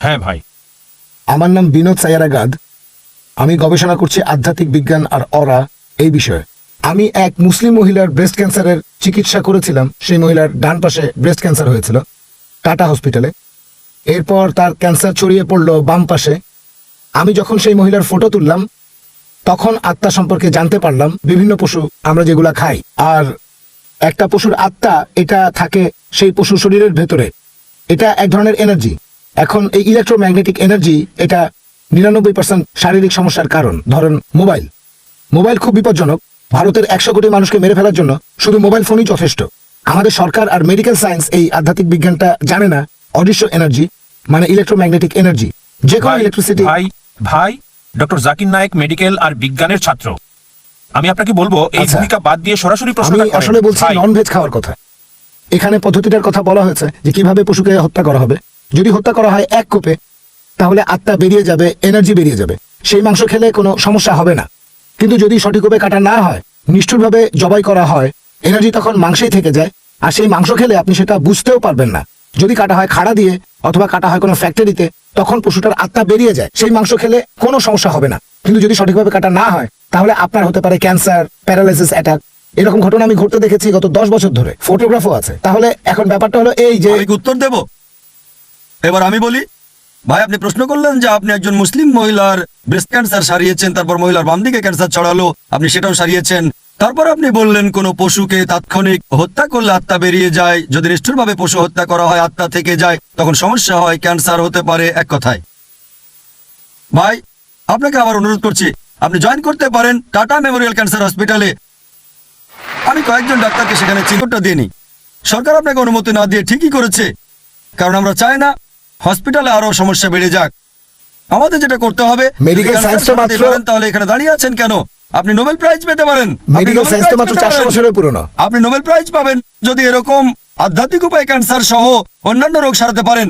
হ্যাঁ ভাই। আমার নাম বিনোদ সায়ারাগাদ। আমি গবেষণা করছি আধ্যাত্মিক বিজ্ঞান আর অরা এই বিষয়ে। আমি এক মুসলিম মহিলার ব্রেস্ট ক্যান্সারের চিকিৎসা করেছিলাম। সেই মহিলার ডান পাশে ব্রেস্ট ক্যান্সার হয়েছিল টাটা হসপিটালে। এরপর তার ক্যান্সার ছড়িয়ে পড়ল বাম পাশে। আমি যখন সেই মহিলার ফটো তুললাম তখন আত্মা সম্পর্কে জানতে পারলাম। বিভিন্ন পশু আমরা যেগুলা খাই, আর একটা পশুর আত্মা এটা থাকে সেই পশুর শরীরের ভেতরে। এটা এক ধরনের এনার্জি। এখন এই ইলেকট্রোম্যাগনেটিক এনার্জি এটা 99% শারীরিক সমস্যার কারণ। ধরেন মোবাইল খুব বিপজ্জনক। ভারতের 100 কোটি মানুষকে মেরে ফেলার জন্য শুধু মোবাইল ফোনই যথেষ্ট। আমাদের সরকার আর মেডিকেল সায়েন্স এই আধ্যাত্মিক বিজ্ঞানটা জানে না। অদৃশ্য এনার্জি মানে ইলেকট্রোম্যাগনেটিক এনার্জি, যে কোনো ইলেকট্রিসিটি। ভাই ডক্টর জাকির নায়েক মেডিকেল আর বিজ্ঞানের ছাত্র। আমি আপনাকে বলবো এই ভূমিকা বাদ দিয়ে সরাসরি প্রশ্নটা আমি আসলে বলছি নন ভেজ খাওয়ার কথা। এখানে পদ্ধতিটার কথা বলা হয়েছে যে কিভাবে পশুকে হত্যা করা হবে। যদি হত্যা করা হয় এক কোপে, তাহলে আত্মা বেরিয়ে যাবে, এনার্জি বেরিয়ে যাবে, সেই মাংস খেলে কোনো সমস্যা হবে না। কিন্তু যদি সঠিকভাবে কাটা না হয়, নিষ্ঠুরভাবে জবাই করা হয়, এনার্জি তখন মাংসেই থেকে যায়। আর সেই মাংস খেলে আপনি সেটা বুঝতেও পারবেন না। যদি কাটা হয় খাড়া দিয়ে অথবা কাটা হয় কোনো ফ্যাক্টরিতে, তখন পশুটার আত্মা বেরিয়ে যায়, সেই মাংস খেলে কোনো সমস্যা হবে না। কিন্তু যদি সঠিকভাবে কাটা না হয়, তাহলে আপনার হতে পারে ক্যান্সার, প্যারালাইসিস, অ্যাটাক। এরকম ঘটনা আমি ঘটতে দেখেছি গত 10 বছর ধরে। ফটোগ্রাফও আছে। তাহলে এখন ব্যাপারটা হলো এই যে, উত্তর দেব এবার আমি বলি। ভাই, আপনি প্রশ্ন করলেন যে আপনি একজন মুসলিম মহিলার ব্রেস্ট ক্যান্সার সারিয়েছেন, তারপর মহিলার বাম দিকে ক্যান্সার ছড়ালো, আপনি সেটাও সারিয়েছেন। তারপর আপনি বললেন কোন পশুকে তাৎক্ষণিক হত্যা করলে আত্মা বেরিয়ে যায়, যদি নিষ্ঠুরভাবে পশু হত্যা করা হয় আত্মা থেকে যায়, তখন সমস্যা হয়, ক্যান্সার হতে পারে। এক কথায় ভাই, আপনাকে আবার অনুরোধ করছি, আপনি জয়েন করতে পারেন টাটা মেমোরিয়াল ক্যান্সার হসপিটালে। আমি কয়েকজন ডাক্তারকে সেখানে চিকিৎসা দিইনি। সরকার আপনাকে অনুমতি না দিয়ে ঠিকই করেছে, কারণ আমরা চাই না হসপিটালে আরো সমস্যা বেড়ে যাক। আমাদের যেটা করতে হবে, মেডিকেল সায়েন্স তো মাত্র, তাহলে এখানে দাঁড়িয়ে আছেন কেন? আপনি নোবেল প্রাইজ পেতে পারেন। মেডিকেল সায়েন্স তো মাত্র 400 বছরের পুরনো। আপনি নোবেল প্রাইজ পাবেন যদি এরকম আধ্যাত্মিক উপায়ে ক্যান্সার সহ অন্যান্য রোগ সারাতে পারেন।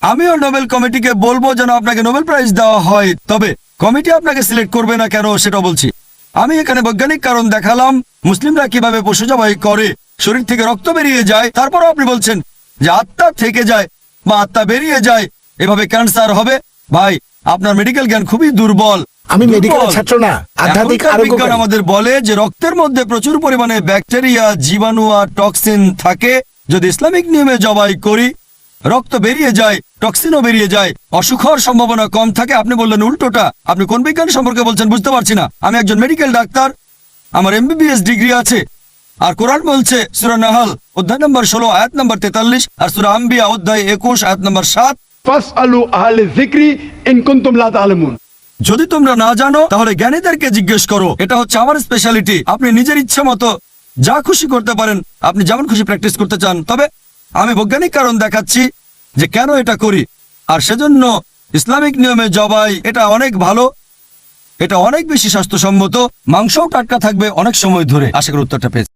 আমিও নোবেল কমিটিকে বলবো যেন আপনাকে নোবেল প্রাইজ দেওয়া হয়, তবে কমিটি আপনাকে সিলেক্ট করবে না কেন সেটা বলছি। আমি এখানে বৈজ্ঞানিক কারণ দেখালাম, মুসলিমরা কিভাবে পশু জবাই করে, শরীর থেকে রক্ত বেরিয়ে যায়, তারপরও আপনি বলছেন যে আত্মা থেকে যায় বা আত্মা বেরিয়ে যায়, এভাবে ক্যান্সার হবে। ভাই, আপনার মেডিকেল জ্ঞান খুবই দুর্বল। আমি মেডিকেলের ছাত্র না, আধ্যাত্মিক বিজ্ঞান আমাদের বলে যে রক্তের মধ্যে প্রচুর পরিমাণে ব্যাকটেরিয়া, জীবাণু আর টক্সিন থাকে। যদি ইসলামিক নিয়মে জবাই করি, রক্ত বেরিয়ে যায়, টক্সিনও বেরিয়ে যায়, অসুখ হওয়ার সম্ভাবনা কম থাকে। আপনি বললেন উল্টোটা। আপনি কোন বিজ্ঞান সম্পর্কে বলছেন বুঝতে পারছি না। আমি একজন মেডিকেল ডাক্তার, আমার MBBS ডিগ্রি আছে। আর কোরআন বলছে সূরা নাহল অধ্যায় নম্বর 16 আয়াত নম্বর 43, আর সূরা আম্বিয়া অধ্যায় 21 আয়াত নম্বর 7, ফাসআলু আহলে যিকরি ইন কুনতুম লা তা'লামুন। যদি তোমরা না জানো তাহলে জ্ঞানীদেরকে জিজ্ঞেস করো। এটা হচ্ছে আমার স্পেশালিটি। আপনি নিজের ইচ্ছা মতো যা খুশি করতে পারেন, আপনি যেমন খুশি প্র্যাকটিস করতে চান, তবে আমি বৈজ্ঞানিক কারণ দেখাচ্ছি যে কেন এটা করি। আর সেজন্য ইসলামিক নিয়মে জবাই এটা অনেক ভালো, এটা অনেক বেশি স্বাস্থ্যসম্মত, মাংসও টাটকা থাকবে অনেক সময় ধরে। আশা করি উত্তরটা পেয়েছি।